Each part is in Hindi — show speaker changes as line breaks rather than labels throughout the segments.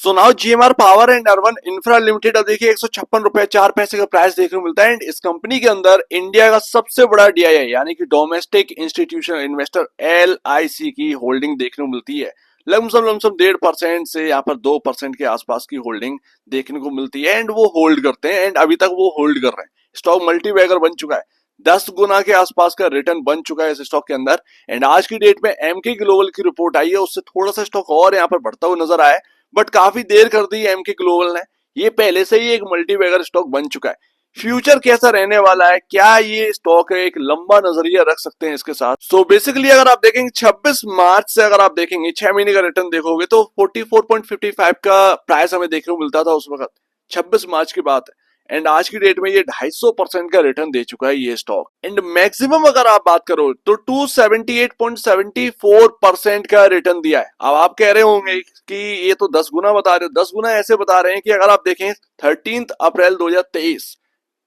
So now GMR power and urban infra limited अब देखिए 156 रुपए 4 पैसे का प्राइस देखने को मिलता है। एंड इस कंपनी के अंदर इंडिया का सबसे बड़ा डीआईआई यानी कि डोमेस्टिक इंस्टीट्यूशनल इन्वेस्टर एलआईसी की होल्डिंग देखने को मिलती है। लमसम 1.5% से यहाँ पर 2% के आसपास की होल्डिंग देखने को मिलती है। एंड वो होल्ड करते हैं एंड अभी तक वो होल्ड कर रहे हैं। स्टॉक मल्टीबैगर बन चुका है, 10 गुना के आसपास का रिटर्न बन चुका है इस स्टॉक के अंदर। एंड आज की डेट में एमके ग्लोबल की रिपोर्ट आई है, उससे थोड़ा सा स्टॉक और यहाँ पर बढ़ता हुआ नजर आया, बट काफी देर कर दी एमके ग्लोबल ने। ये पहले से ही एक मल्टीबैगर स्टॉक बन चुका है। फ्यूचर कैसा रहने वाला है, क्या ये स्टॉक एक लंबा नजरिया रख सकते हैं इसके साथ? सो बेसिकली अगर आप देखेंगे 26 मार्च से अगर आप देखेंगे 6 महीने का रिटर्न देखोगे तो 44.55 का प्राइस हमें देखने को मिलता था उस वक्त, 26 मार्च की बात है। एंड आज की डेट में ये 250% का रिटर्न दे चुका है ये स्टॉक। एंड मैक्सिमम अगर आप बात करो तो 278.74% का रिटर्न दिया है। अब आप कह रहे होंगे कि ये तो 10 गुना बता रहे हो। 10 गुना ऐसे बता रहे हैं कि अगर आप देखें 13 अप्रैल 2023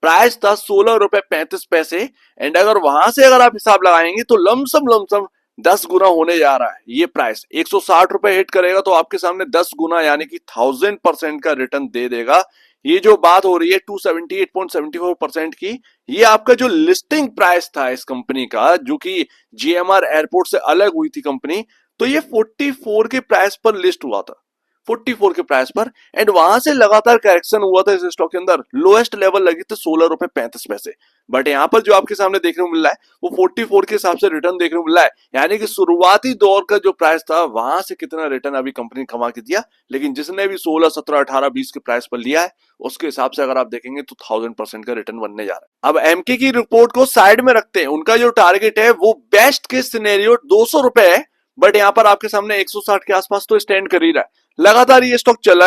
प्राइस था 16 रुपए 35 पैसे। एंड अगर वहां से अगर आप हिसाब लगाएंगे तो लमसम 10 गुना होने जा रहा है। ये प्राइस 160 रुपए हिट करेगा तो आपके सामने 10 गुना यानी कि 1000% का रिटर्न दे देगा। ये जो बात हो रही है 278.74% की, ये आपका जो लिस्टिंग प्राइस था इस कंपनी का, जो कि जीएमआर एयरपोर्ट से अलग हुई थी कंपनी, तो ये 44 के प्राइस पर लिस्ट हुआ था, 44 के प्राइस पर। एंड वहां से लगातार करेक्शन हुआ था इस स्टॉक के अंदर, लोएस्ट लेवल लगी थी 16 रुपए 35 पैसे। बट यहाँ पर जो आपके सामने देखने को मिल रहा है वो 44 के हिसाब से रिटर्न देखने को मिल रहा है। यानी कि शुरुआती दौर का जो प्राइस था वहां से कितना रिटर्न अभी कंपनी कमा के दिया, लेकिन जिसने भी 16 17 18 20 के प्राइस पर लिया है उसके हिसाब से अगर आप देखेंगे तो 1000% का रिटर्न बनने जा रहा है। अब एमके की रिपोर्ट को साइड में रखते हैं, उनका जो टारगेट है वो बेस्ट के सिनेरियो 200 रुपए है, बट यहाँ पर आपके सामने 160 के आसपास तो स्टैंड कर ही रहा है। लगातार ये स्टॉक चल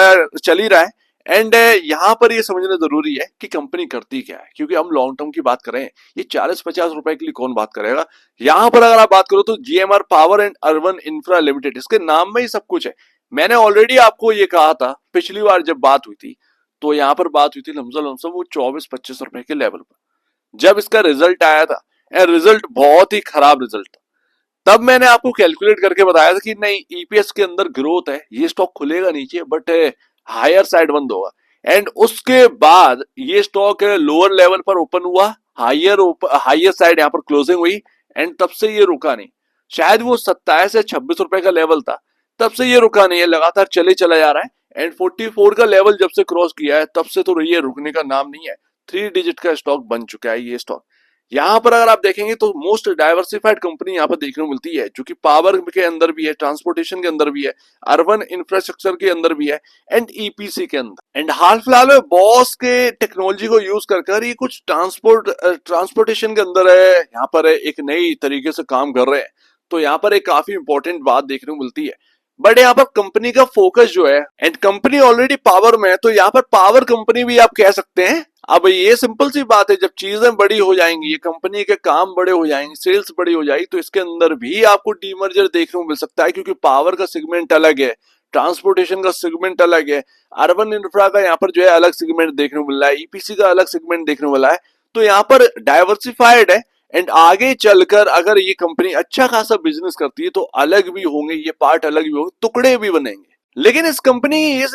ही रहा है। एंड यहाँ पर ये समझना जरूरी है कि कंपनी करती क्या है, क्योंकि हम लॉन्ग टर्म की बात करें, ये 40-50 रुपए के लिए कौन बात करेगा। यहाँ पर अगर आप बात करो तो GMR power and urban infra limited, इसके नाम में ही सब कुछ है। मैंने ऑलरेडी आपको ये कहा था पिछली बार जब बात हुई थी, तो यहाँ पर बात हुई थी लमसम वो 24-25 रुपए के लेवल पर जब इसका रिजल्ट आया था। एंड रिजल्ट बहुत ही खराब रिजल्ट था। तब मैंने आपको कैलकुलेट करके बताया था कि नहीं, ईपीएस के अंदर ग्रोथ है, ये स्टॉक खुलेगा नीचे बट हायर साइड बंद होगा। एंड उसके बाद ये स्टॉक लोअर लेवल पर ओपन हुआ, हायर साइड यहाँ पर क्लोजिंग हुई। एंड तब से ये रुका नहीं, शायद वो 27 या 26 रुपए का लेवल था, तब से ये रुका नहीं है, लगातार चला जा रहा है। एंड 44 का लेवल जब से क्रॉस किया है तब से तो ये रुकने का नाम नहीं है। 3 डिजिट का स्टॉक बन चुका है ये स्टॉक। यहाँ पर अगर आप देखेंगे तो मोस्ट डाइवर्सिफाइड कंपनी यहाँ पर देखने को मिलती है, जो कि पावर के अंदर भी है, ट्रांसपोर्टेशन के अंदर भी है, अर्बन इंफ्रास्ट्रक्चर के अंदर भी है, एंड ईपीसी के अंदर। एंड हाल फिलहाल में बॉस के टेक्नोलॉजी को यूज कर ये कुछ ट्रांसपोर्टेशन के अंदर है, यहाँ पर एक नई तरीके से काम कर रहे हैं। तो यहाँ पर एक काफी इंपॉर्टेंट बात देखने को मिलती है। बट यहाँ पर कंपनी का फोकस जो है, एंड कंपनी ऑलरेडी पावर में है, तो यहाँ पर पावर कंपनी भी आप कह सकते हैं। अब ये सिंपल सी बात है, जब चीजें बड़ी हो जाएंगी, ये कंपनी के काम बड़े हो जाएंगे, सेल्स बड़ी हो जाएगी, तो इसके अंदर भी आपको डीमर्जर देखने को मिल सकता है, क्योंकि पावर का सेगमेंट अलग है, ट्रांसपोर्टेशन का सेगमेंट अलग है, अर्बन इंफ्रा का यहाँ पर जो है अलग सेगमेंट देखने को मिल रहा है, ईपीसी का अलग सेगमेंट देखने को मिला है। तो यहाँ पर डाइवर्सिफाइड है। एंड आगे चलकर अगर ये कंपनी अच्छा खासा बिजनेस करती है तो अलग भी होंगे, ये पार्ट अलग भी होंगे, टुकड़े भी बनेंगे। लेकिन इस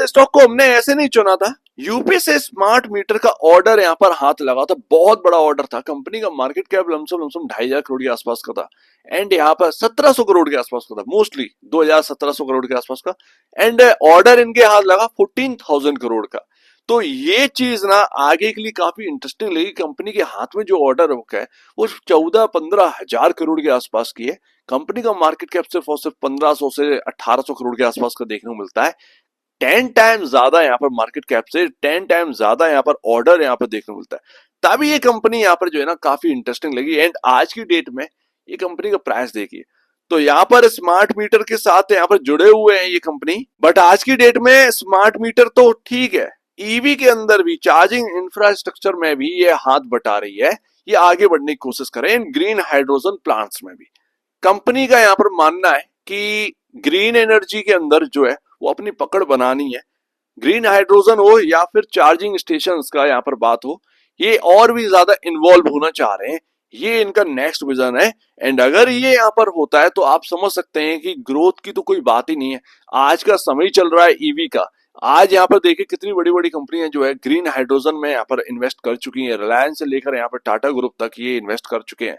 स्टॉक को हमने ऐसे नहीं चुना था। यूपी से स्मार्ट मीटर का ऑर्डर यहाँ पर हाथ लगा था, बहुत बड़ा ऑर्डर था। कंपनी का मार्केट कैप लमसम 2,500 करोड़ के आसपास का था। एंड यहाँ पर 1700 करोड़ के आसपास का था, मोस्टली 2,000-1700 करोड़ के आसपास का। एंड ऑर्डर इनके हाथ लगा 14,000 करोड़ का। तो ये चीज ना आगे के लिए काफी इंटरेस्टिंग लगी। कंपनी के हाथ में जो ऑर्डर रखा है वो 14-15 हजार करोड़ के आसपास की है। कंपनी का मार्केट कैप सिर्फ और सिर्फ 1500 से 1800 करोड़ के आसपास का देखने को मिलता है। 10 टाइम ज्यादा यहाँ पर मार्केट कैप से 10 टाइम ज्यादा यहाँ पर ऑर्डर यहाँ पर देखने को मिलता है। तभी ये कंपनी यहाँ पर जो है ना काफी इंटरेस्टिंग लगी। एंड आज की डेट में ये कंपनी का प्राइस देखिए, तो यहाँ पर स्मार्ट मीटर के साथ यहाँ पर जुड़े हुए हैं ये कंपनी। बट आज की डेट में स्मार्ट मीटर तो ठीक है, ईवी के अंदर भी, चार्जिंग इंफ्रास्ट्रक्चर में भी ये हाथ बटा रही है, ये आगे बढ़ने की कोशिश करें। ग्रीन हाइड्रोजन प्लांट्स में भी कंपनी का यहाँ पर मानना है कि ग्रीन एनर्जी के अंदर जो है वो अपनी पकड़ बनानी है। ग्रीन हाइड्रोजन हो या फिर चार्जिंग स्टेशंस का यहाँ पर बात हो, ये और भी ज्यादा इन्वॉल्व होना चाह रहे हैं, ये इनका नेक्स्ट विजन है। एंड अगर ये यहाँ पर होता है तो आप समझ सकते हैं कि ग्रोथ की तो कोई बात ही नहीं है। आज का समय चल रहा है ईवी का, आज यहाँ पर देखिए कितनी बड़ी बड़ी कंपनियां जो है ग्रीन हाइड्रोजन में यहाँ पर इन्वेस्ट कर चुकी हैं। रिलायंस से लेकर यहाँ पर टाटा ग्रुप तक ये इन्वेस्ट कर चुके हैं।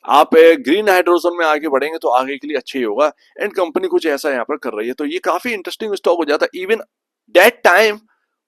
आप ग्रीन हाइड्रोजन में आगे बढ़ेंगे तो आगे के लिए अच्छा ही होगा, एंड कंपनी कुछ ऐसा यहाँ पर कर रही है, तो ये काफी इंटरेस्टिंग स्टॉक हो जाता है। इवन दैट टाइम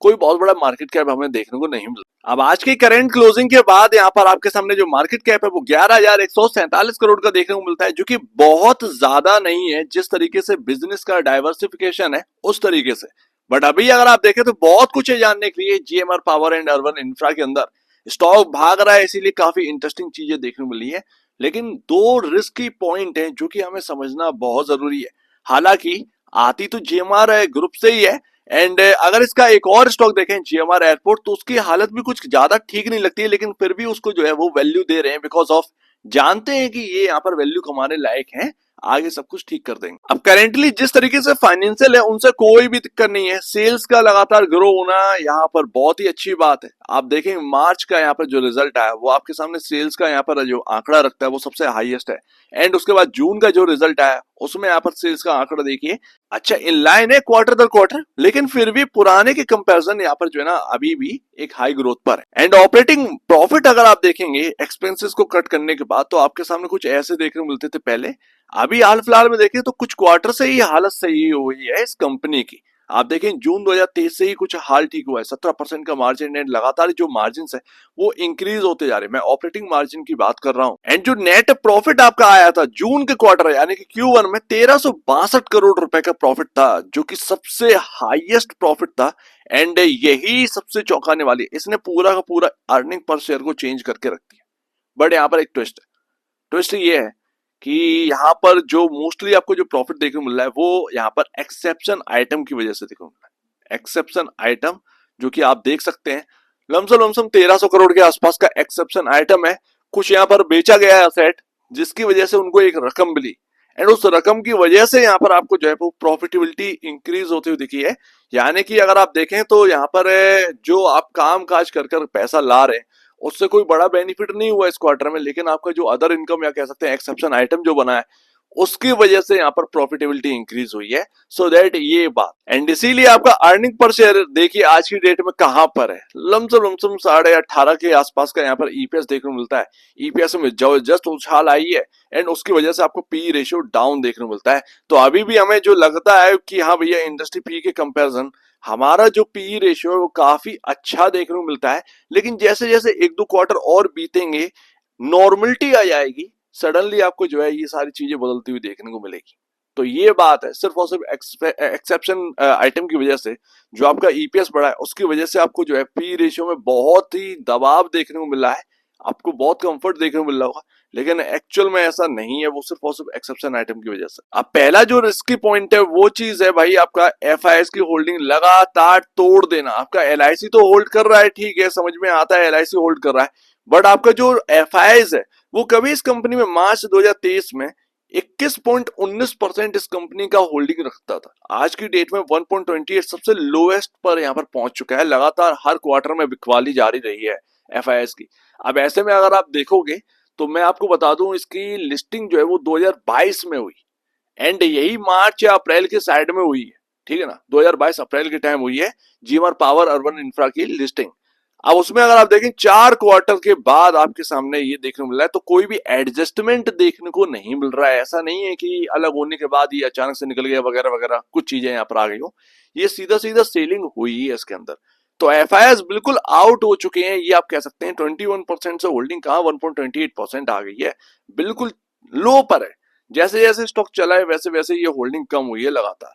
कोई बहुत बड़ा मार्केट कैप हमें देखने को नहीं मिलता। अब आज की करंट क्लोजिंग के बाद यहाँ पर आपके सामने जो मार्केट कैप है वो 11,147 करोड़ का देखने को मिलता है, जो कि बहुत ज्यादा नहीं है जिस तरीके से बिजनेस का डाइवर्सिफिकेशन है उस तरीके से। बट अभी अगर आप देखें तो बहुत कुछ है जानने के लिए GMR power and urban infra के अंदर। स्टॉक भाग रहा है इसीलिए काफी इंटरेस्टिंग चीजें देखने को मिली है, लेकिन दो रिस्की पॉइंट हैं जो कि हमें समझना बहुत जरूरी है। हालांकि आती तो जीएमआर ग्रुप से ही है, एंड अगर इसका एक और स्टॉक देखें जीएमआर एयरपोर्ट, तो उसकी हालत भी कुछ ज्यादा ठीक नहीं लगती है, लेकिन फिर भी उसको जो है वो वैल्यू दे रहे हैं बिकॉज ऑफ जानते हैं कि ये यहाँ पर वैल्यू कमाने लायक है, आगे सब कुछ ठीक कर देंगे। अब करेंटली जिस तरीके से फाइनेंशियल है उनसे कोई भी दिक्कत नहीं है। सेल्स का लगातार ग्रो होना यहाँ पर बहुत ही अच्छी बात है। आप देखें मार्च का यहाँ पर जो रिजल्ट आया वो आपके सामने सेल्स का यहाँ पर जो आंकड़ा रखता है वो सबसे हाईएस्ट है, एंड उसके बाद जून का जो रिजल्ट आया उसमें यहाँ पर सेल्स का आंकड़ा देखिए अच्छा इन लाइन है क्वार्टर दर क्वार्टर, लेकिन फिर भी पुराने के कंपैरिजन यहाँ पर जो है ना अभी भी एक हाई ग्रोथ पर है। एंड ऑपरेटिंग प्रॉफिट अगर आप देखेंगे एक्सपेंसेस को कट करने के बाद तो आपके सामने कुछ ऐसे देखने को मिलते थे पहले। अभी हाल फिलहाल में देखें तो कुछ क्वार्टर से ही हालत सही हुई है इस कंपनी की। आप देखें जून 2023 से ही कुछ हाल ठीक हुआ है, 17% का मार्जिन, एंड लगातार जो मार्जिन है वो इंक्रीज होते जा रहे हैं। मैं ऑपरेटिंग मार्जिन की बात कर रहा हूं। एंड जो नेट प्रॉफिट आपका आया था जून के क्वार्टर यानी कि Q1 में 1362 करोड़ रुपए का प्रॉफिट था, जो कि सबसे हाईएस्ट प्रॉफिट था। एंड यही सबसे चौंकाने वाली, इसने पूरा का पूरा अर्निंग पर शेयर को चेंज करके रख दिया। बट यहाँ पर एक ट्विस्ट है। ट्विस्ट ये है कि यहाँ पर जो मोस्टली आपको जो प्रॉफिट देखने को मिल रहा है वो यहाँ पर एक्सेप्शन आइटम की वजह से देखने को मिल रहा है। एक्सेप्शन आइटम जो कि आप देख सकते हैं लमसम 1300 करोड़ के आसपास का एक्सेप्शन आइटम है। कुछ यहाँ पर बेचा गया है असेट जिसकी वजह से उनको एक रकम मिली, एंड उस रकम की वजह से यहाँ पर आपको जो है वो प्रॉफिटेबिलिटी इंक्रीज होती हुई दिखी है। यानी कि अगर आप देखें तो यहाँ पर जो आप काम काज कर पैसा ला रहे हैं उससे कोई बड़ा बेनिफिट नहीं हुआ इस क्वार्टर में, लेकिन आपका जो अदर इनकम या कह सकते हैं एक्सेप्शन आइटम जो बना है उसकी वजह से यहाँ पर प्रॉफिटेबिलिटी इंक्रीज हुई है। सो दैट ये बात, एंड इसीलिए आपका अर्निंग पर शेयर देखिए आज की डेट में कहां पर है, लमसम 18.5 के आसपास का यहाँ पर ईपीएस देखने को मिलता है। ईपीएस में जबरदस्त उछाल आई है, एंड उसकी वजह से आपको पी रेशियो डाउन देखने को मिलता है। तो अभी भी हमें जो लगता है कि हाँ भैया इंडस्ट्री पी के कंपेरिजन हमारा जो पी रेशियो है वो काफी अच्छा देखने को मिलता है, लेकिन जैसे जैसे एक दो क्वार्टर और बीतेंगे नॉर्मलिटी आ जाएगी, सडनली आपको जो है ये सारी चीजें बदलती हुई देखने को मिलेगी। तो ये बात है सिर्फ और सिर्फ एक्सेप्शन आइटम की वजह से जो आपका ईपीएस बढ़ा है उसकी वजह से आपको जो है पी रेशियो में बहुत ही दबाव देखने को मिला है, आपको बहुत कंफर्ट देखने को मिल रहा होगा, लेकिन एक्चुअल में ऐसा नहीं है, वो सिर्फ और सिर्फ एक्सेप्शन आइटम की वजह से। अब पहला जो रिस्की पॉइंट है वो चीज है भाई आपका एफआईएस की होल्डिंग लगातार तोड़ देना। आपका एलआईसी तो होल्ड कर रहा है, ठीक है समझ में आता है एलआईसी होल्ड कर रहा है, बट आपका जो एफआईएस है वो कभी इस कंपनी में मार्च 2023 में 21.19% इस कंपनी का होल्डिंग रखता था, आज की डेट में 1.28 सबसे लोएस्ट पर यहाँ पर पहुंच चुका है। लगातार हर क्वार्टर में बिकवाली जारी रही है एफआईएस की। अब ऐसे में अगर आप देखोगे तो मैं आपको बता दूं इसकी लिस्टिंग जो है वो 2022 में हुई, एंड यही मार्च या अप्रैल के साइड में हुई है, ठीक है ना, 2022 अप्रैल के टाइम हुई है जीएमआर पावर अर्बन इंफ्रा की लिस्टिंग। अब उसमें अगर आप देखें 4 क्वार्टर के बाद आपके सामने ये देखने को मिल रहा है, तो कोई भी एडजस्टमेंट देखने को नहीं मिल रहा है। ऐसा नहीं है कि अलग होने के बाद ये अचानक से निकल गया वगैरह वगैरह कुछ चीजें यहाँ पर आ गई हो, ये सीधा सीधा सेलिंग हुई है इसके अंदर। तो एफआईएस बिल्कुल आउट हो चुके हैं, ये आप कह सकते हैं। 21% से होल्डिंग कहाँ 1.28% आ गई है, बिल्कुल लो पर है। जैसे जैसे स्टॉक चला है वैसे वैसे ये होल्डिंग कम हुई है लगातार।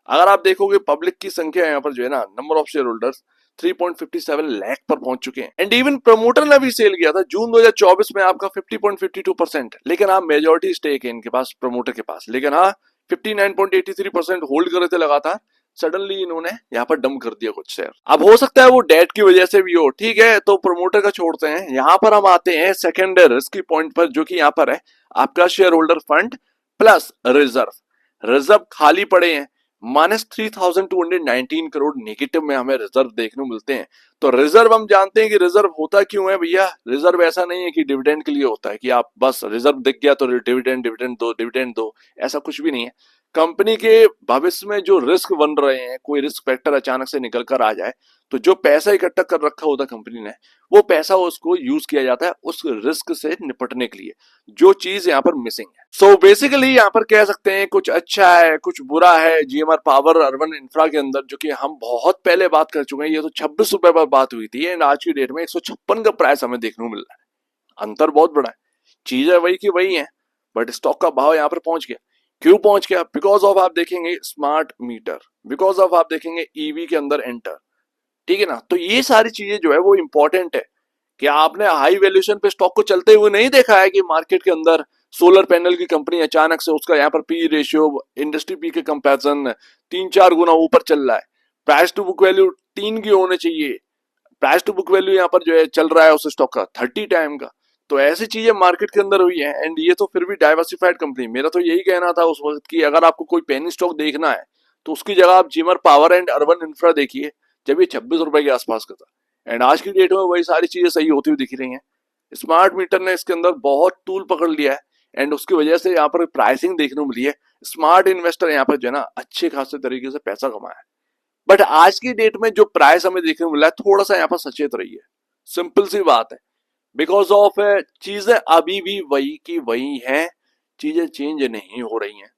अगर आप देखोगे पब्लिक की संख्या यहाँ पर जो है ना number of share holders 3.57 lakh पर पहुंच चुके हैं, एंड इवन प्रमोटर ने भी सेल किया था जून 2024 में आपका 50.52%, लेकिन हाँ मेजोरिटी स्टेक है इनके पास प्रमोटर के पास, लेकिन हाँ 59.83% होल्ड कर रहे थे लगातार। सडनली इन्होंने यहाँ पर डंप कर दिया कुछ शेयर। अब हो सकता है वो डेट की वजह से भी हो, ठीक है, तो प्रमोटर का छोड़ते हैं। यहाँ पर हम आते हैं सेकेंड रिस्क पॉइंट पर, जो कि यहाँ पर है आपका share holder fund plus reserve. Reserve खाली पड़े हैं, -3,219 करोड़ नेगेटिव में हमें रिजर्व देखने को मिलते हैं। तो रिजर्व हम जानते हैं कि रिजर्व होता क्यों है भैया। रिजर्व ऐसा नहीं है कि डिविडेंड के लिए होता है कि आप बस रिजर्व दिख गया तो डिविडेंड डिविडेंड दो, ऐसा कुछ भी नहीं है। कंपनी के भविष्य में जो रिस्क बन रहे हैं, कोई रिस्क फैक्टर अचानक से निकल कर आ जाए, तो जो पैसा इकट्ठा कर रखा होता कंपनी ने, वो पैसा उसको यूज किया जाता है उस रिस्क से निपटने के लिए, जो चीज यहाँ पर मिसिंग है। सो बेसिकली यहाँ पर कह सकते हैं कुछ अच्छा है कुछ बुरा है जीएमआर पावर अर्बन इंफ्रा के अंदर, जो कि हम बहुत पहले बात कर चुके हैं। ये तो 26 रुपए पर बात हुई थी एंड आज की डेट में 156 का प्राइस हमें देखने को मिल रहा है। अंतर बहुत बड़ा है, चीजें वही की वही है, बट स्टॉक का भाव यहाँ पर पहुंच गया। क्यों पहुंच गया? बिकॉज ऑफ आप देखेंगे स्मार्ट मीटर, बिकॉज ऑफ आप देखेंगे ईवी के अंदर एंटर, ठीक है ना। तो ये सारी चीजें जो है वो इंपॉर्टेंट है कि आपने हाई वैल्यूएशन पे स्टॉक को चलते हुए नहीं देखा है कि मार्केट के अंदर सोलर पैनल की कंपनी अचानक से उसका यहाँ पर पी रेशियो इंडस्ट्री पी के कंपैरिजन 3-4 गुना ऊपर चल रहा है। प्राइस टू बुक वैल्यू 3 की होने चाहिए, प्राइस टू बुक वैल्यू यहाँ पर जो है चल रहा है उस स्टॉक का 30 टाइम का। तो ऐसी चीजें मार्केट के अंदर हुई है एंड ये तो फिर भी डाइवर्सिफाइड कंपनी। मेरा तो यही कहना था उस वक्त कि अगर आपको कोई पेनी स्टॉक देखना है तो उसकी जगह आप Zimmer power and urban infra देखिए, जब ये 26 रुपए के आसपास का था। एंड आज की डेट में वही सारी चीजें सही होती हुई दिख रही हैं। स्मार्ट मीटर ने इसके अंदर बहुत टूल पकड़ लिया है एंड उसकी वजह से यहाँ पर प्राइसिंग देखने को मिली है। स्मार्ट इन्वेस्टर यहाँ पर जो है ना अच्छे खासे तरीके से पैसा कमाया है। बट आज की डेट में जो प्राइस हमें देखने को मिला है, थोड़ा सा यहाँ पर सचेत रहिए, सिंपल सी बात है। बिकॉज ऑफ चीजें अभी भी वही की वही हैं, चीजें चेंज नहीं हो रही हैं,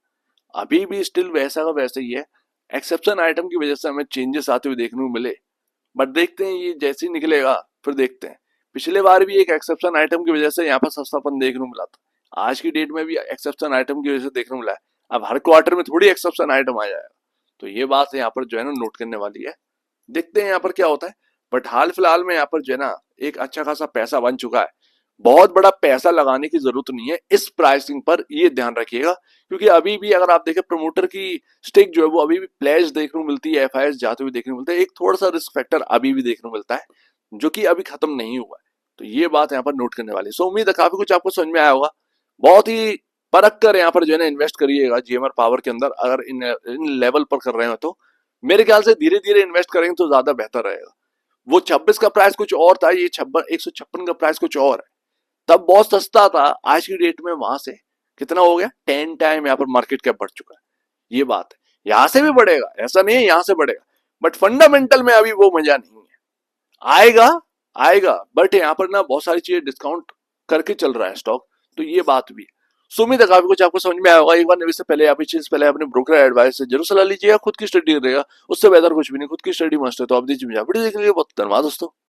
अभी भी स्टिल वैसा का वैसा ही है। एक्सेप्शन आइटम की वजह से हमें चेंजेस आते हुए देखने को मिले, बट देखते हैं ये जैसे ही निकलेगा फिर देखते हैं। पिछले बार भी एक एक्सेप्शन आइटम की वजह से यहाँ पर सस्तापन देखने को मिला था, आज की डेट में भी एक्सेप्शन आइटम की वजह से देखने को मिला है। अब हर क्वार्टर में थोड़ी एक्सेप्शन आइटम आ जाएगा, तो ये बात यहाँ पर जो है ना नोट करने वाली है। देखते हैं यहाँ पर क्या होता है। बट हाल फिलहाल में यहाँ पर जो है ना एक अच्छा खासा पैसा बन चुका है, बहुत बड़ा पैसा लगाने की जरूरत नहीं है इस प्राइसिंग पर, ये ध्यान रखिएगा। क्योंकि अभी भी अगर आप देखें प्रमोटर की स्टेक जो है वो अभी भी प्लेज देखने को मिलती है, एफआईएस जाते हुए देखने को मिलता है, एक थोड़ा सा रिस्क फैक्टर अभी भी देखने को मिलता है जो कि अभी खत्म नहीं हुआ है। तो ये बात यहाँ पर नोट करने वाली है। सो उम्मीद है काफी कुछ आपको समझ में आया होगा। बहुत ही परख कर यहाँ पर जो है ना इन्वेस्ट करिएगा जीएमआर पावर के अंदर, अगर इन लेवल पर कर रहे हो तो मेरे ख्याल से धीरे धीरे इन्वेस्ट करेंगे तो ज्यादा बेहतर रहेगा। वो 26 का प्राइस कुछ और था, ये 156 का प्राइस कुछ और है। तब बहुत सस्ता था, आज की डेट में वहां से कितना हो गया, 10 टाइम यहाँ पर मार्केट कैप बढ़ चुका है। ये बात है, यहां से भी बढ़ेगा ऐसा नहीं है, यहां से बढ़ेगा, बट फंडामेंटल में अभी वो मजा नहीं है। आएगा आएगा, बट यहाँ पर ना बहुत सारी चीजें डिस्काउंट करके चल रहा है स्टॉक, तो ये बात भी है। सो उम्मीद है काफी कुछ आपको समझ में आया होगा। एक बार निवेश से पहले आप इस चीज पहले अपने ब्रोकर एडवाइस से जरूर सलाह लीजिएगा, खुद की स्टडी करिएगा, उससे बेहतर कुछ भी नहीं। खुद की स्टडी मस्ट है तो आप दीजिए, वीडियो देखने के लिए बहुत धन्यवाद दोस्तों।